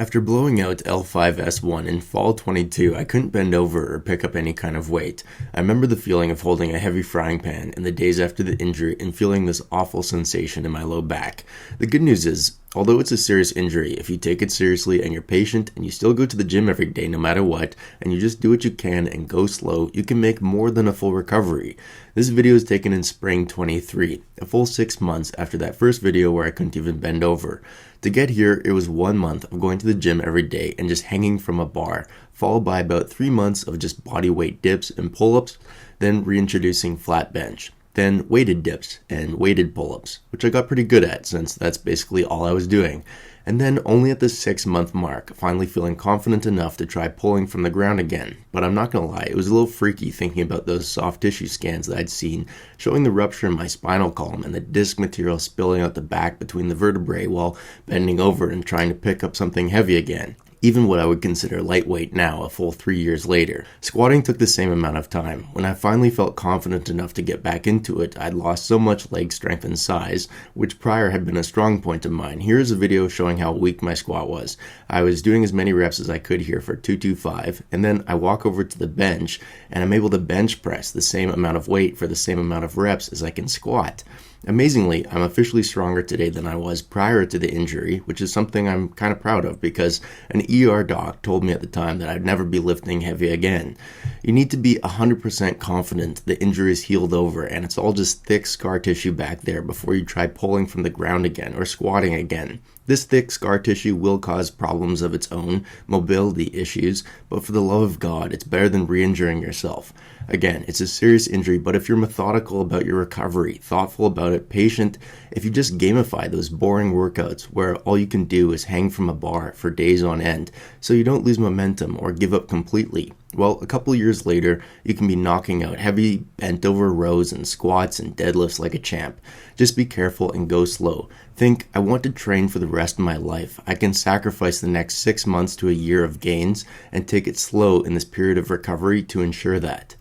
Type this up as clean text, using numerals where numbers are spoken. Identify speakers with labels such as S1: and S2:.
S1: After blowing out L5S1 in fall 22, I couldn't bend over or pick up any kind of weight. I remember the feeling of holding a heavy frying pan in the days after the injury and feeling this awful sensation in my low back. The good news is, although it's a serious injury, if you take it seriously and you're patient and you still go to the gym every day no matter what, and you just do what you can and go slow, you can make more than a full recovery. This video is taken in spring 23, a full 6 months after that first video where I couldn't even bend over. To get here, it was 1 month of going to the gym every day and just hanging from a bar, followed by about 3 months of just body weight dips and pull-ups, then reintroducing flat bench, then weighted dips and weighted pull-ups, which I got pretty good at since that's basically all I was doing. And then only at the 6-month mark, finally feeling confident enough to try pulling from the ground again. But I'm not gonna lie, it was a little freaky thinking about those soft tissue scans that I'd seen, showing the rupture in my spinal column and the disc material spilling out the back between the vertebrae while bending over and trying to pick up something heavy again. Even what I would consider lightweight now, a full 3 years later. Squatting took the same amount of time. When I finally felt confident enough to get back into it, I'd lost so much leg strength and size, which prior had been a strong point of mine. Here's a video showing how weak my squat was. I was doing as many reps as I could here for 225, and then I walk over to the bench, and I'm able to bench press the same amount of weight for the same amount of reps as I can squat. Amazingly, I'm officially stronger today than I was prior to the injury, which is something I'm kind of proud of because an ER doc told me at the time that I'd never be lifting heavy again. You need to be 100% confident the injury is healed over and it's all just thick scar tissue back there before you try pulling from the ground again or squatting again. This thick scar tissue will cause problems of its own, mobility issues, but for the love of God, it's better than re-injuring yourself. Again, it's a serious injury, but if you're methodical about your recovery, thoughtful about it, patient, if you just gamify those boring workouts where all you can do is hang from a bar for days on end, so you don't lose momentum or give up completely, well, a couple years later, you can be knocking out heavy bent over rows and squats and deadlifts like a champ. Just be careful and go slow. Think, I want to train for the rest of my life. I can sacrifice the next 6 months to a year of gains and take it slow in this period of recovery to ensure that.